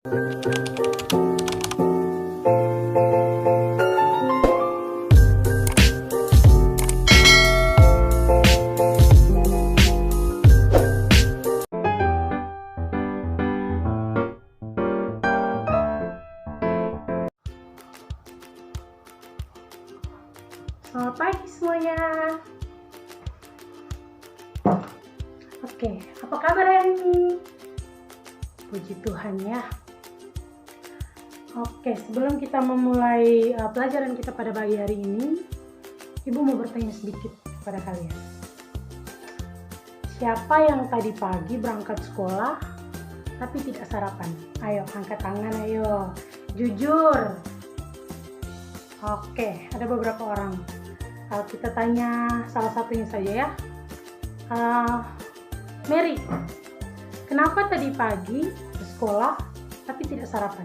Selamat pagi semuanya. Oke, apa kabar hari ini? Puji Tuhan ya. Oke, sebelum kita memulai pelajaran kita pada pagi hari ini, Ibu mau bertanya sedikit kepada kalian. Siapa yang tadi pagi berangkat sekolah tapi tidak sarapan? Ayo, angkat tangan ayo. Jujur. Oke, ada beberapa orang. Kita tanya salah satunya saja ya. Mary, kenapa tadi pagi ke sekolah tapi tidak sarapan?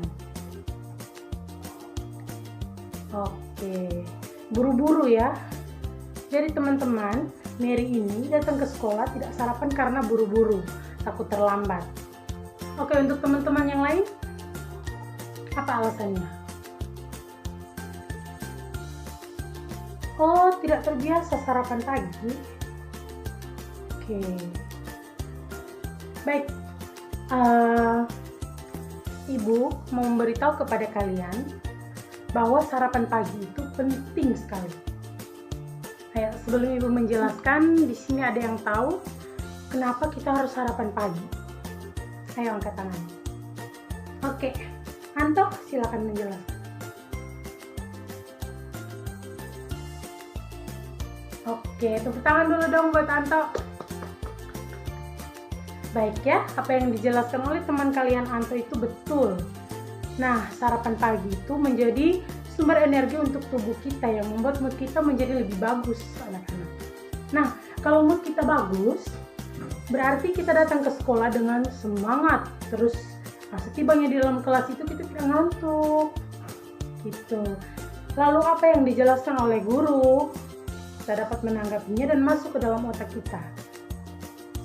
Oke, buru-buru ya. Jadi teman-teman, Mary ini datang ke sekolah tidak sarapan karena buru-buru, takut terlambat. Oke, untuk teman-teman yang lain, apa alasannya? Oh, tidak terbiasa sarapan pagi. Oke. Baik. Ibu mau memberitahu kepada kalian bahwa sarapan pagi itu penting sekali. Ayo, sebelum Ibu menjelaskan, di sini ada yang tahu kenapa kita harus sarapan pagi? Ayo angkat tangan. Oke. Anto, silakan menjelaskan. Oke, tepuk tangan dulu dong buat Anto. Baik ya, apa yang dijelaskan oleh teman kalian Anto itu betul. Nah, sarapan pagi itu menjadi sumber energi untuk tubuh kita yang membuat mood kita menjadi lebih bagus, anak-anak. Nah, kalau mood kita bagus, berarti kita datang ke sekolah dengan semangat. Terus, setibanya di dalam kelas itu kita tidak ngantuk. Gitu. Lalu apa yang dijelaskan oleh guru? Kita dapat menanggapinya dan masuk ke dalam otak kita.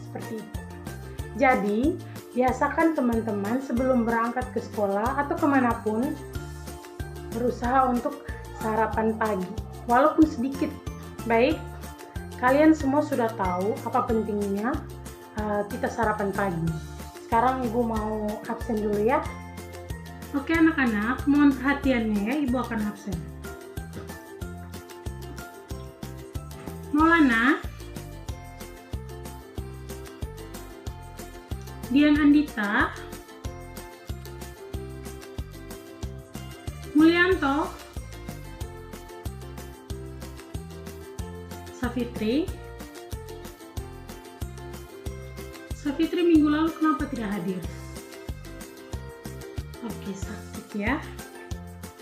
Seperti itu. Jadi, biasakan teman-teman sebelum berangkat ke sekolah atau kemanapun, berusaha untuk sarapan pagi, walaupun sedikit. Baik, kalian semua sudah tahu apa pentingnya kita sarapan pagi. Sekarang Ibu mau absen dulu ya. Oke anak-anak, mohon perhatiannya ya, Ibu akan absen. Maulana, Dian Andita, Mulyanto, Safitri. Safitri minggu lalu kenapa tidak hadir? Oke, sakit ya.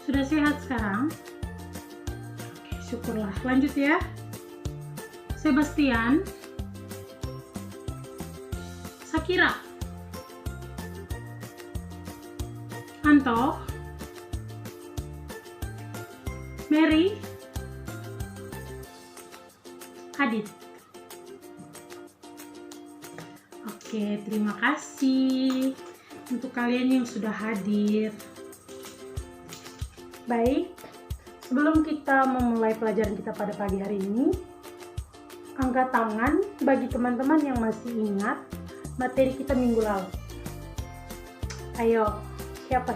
Sudah sehat sekarang? Oke, syukurlah. Lanjut ya. Sebastian, Sakira, Anto, Mary, Adit. Oke, terima kasih untuk kalian yang sudah hadir. Baik, sebelum kita memulai pelajaran kita pada pagi hari ini, angkat tangan bagi teman-teman yang masih ingat materi kita minggu lalu. Ayo, siapa?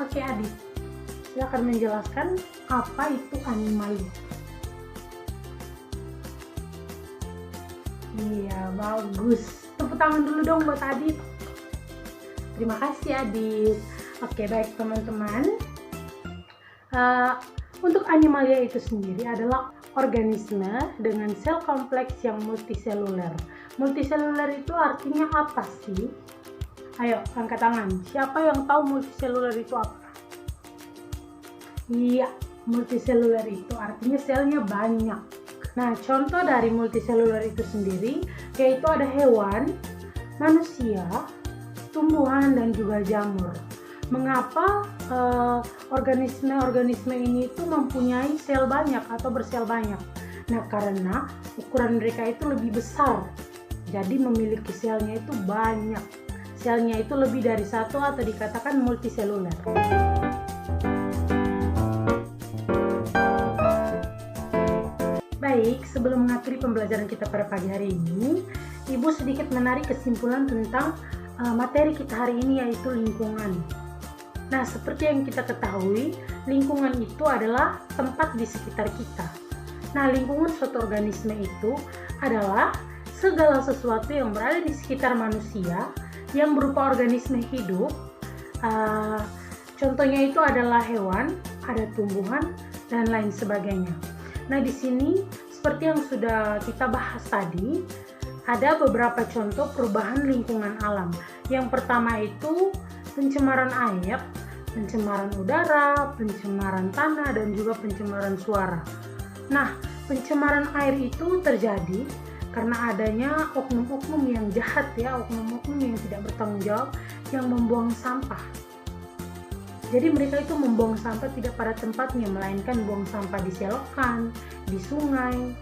Oke, Adit, silakan menjelaskan apa itu animalia. Iya, bagus. Tepuk tangan dulu dong buat Adit. Terima kasih, Adit. Oke, baik teman-teman. Untuk animalia itu sendiri adalah organisme dengan sel kompleks yang multiseluler. Multiseluler itu artinya apa sih? Ayo, angkat tangan. Siapa yang tahu multiseluler itu apa? Iya, multiseluler itu artinya selnya banyak. Nah, contoh dari multiseluler itu sendiri yaitu ada hewan, manusia, tumbuhan, dan juga jamur. Mengapa organisme-organisme ini itu mempunyai sel banyak atau bersel banyak? Nah, karena ukuran mereka itu lebih besar. Jadi memiliki selnya itu banyak. Selnya itu lebih dari satu atau dikatakan multiseluler. Baik, sebelum mengakhiri pembelajaran kita pada pagi hari ini, Ibu sedikit menarik kesimpulan tentang materi kita hari ini, yaitu lingkungan. Nah, seperti yang kita ketahui, lingkungan itu adalah tempat di sekitar kita. Nah, lingkungan suatu organisme itu adalah segala sesuatu yang berada di sekitar manusia yang berupa organisme hidup. Contohnya itu adalah hewan, ada tumbuhan, dan lain sebagainya. Nah, di sini seperti yang sudah kita bahas tadi, ada beberapa contoh perubahan lingkungan alam. Yang pertama itu pencemaran air, pencemaran udara, pencemaran tanah, dan juga pencemaran suara. Nah, pencemaran air itu terjadi karena adanya oknum-oknum yang jahat ya, oknum-oknum yang tidak bertanggung jawab yang membuang sampah. Jadi mereka itu membuang sampah tidak pada tempatnya, melainkan buang sampah di selokan, di sungai.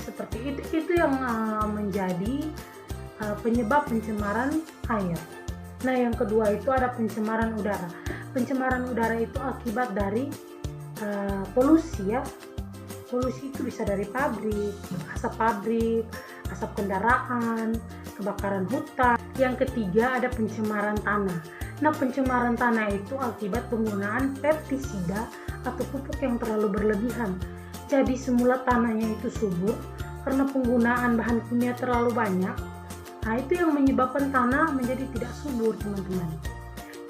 Seperti itu yang menjadi penyebab pencemaran air. Nah, yang kedua itu ada pencemaran udara. Pencemaran udara itu akibat dari polusi ya. Polusi itu bisa dari pabrik, asap kendaraan, kebakaran hutan. Yang ketiga ada pencemaran tanah. Nah, pencemaran tanah itu akibat penggunaan pestisida atau pupuk yang terlalu berlebihan. Jadi semula tanahnya itu subur karena penggunaan bahan kimia terlalu banyak. Nah, itu yang menyebabkan tanah menjadi tidak subur, teman-teman.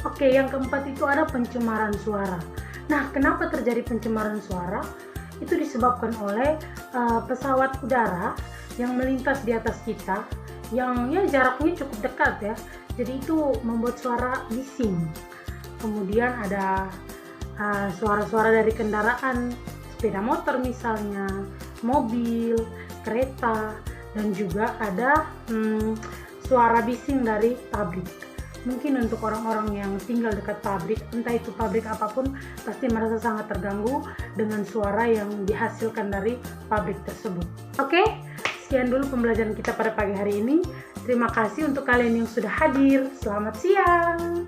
Oke, yang keempat itu ada pencemaran suara. Nah, kenapa terjadi pencemaran suara? Itu disebabkan oleh pesawat udara yang melintas di atas kita, yang ya jaraknya cukup dekat ya. Jadi itu membuat suara bising. Kemudian ada suara-suara dari kendaraan, sepeda motor misalnya, mobil, kereta, dan juga ada suara bising dari pabrik. Mungkin untuk orang-orang yang tinggal dekat pabrik, entah itu pabrik apapun, pasti merasa sangat terganggu dengan suara yang dihasilkan dari pabrik tersebut. Oke, sekian dulu pembelajaran kita pada pagi hari ini. Terima kasih untuk kalian yang sudah hadir. Selamat siang.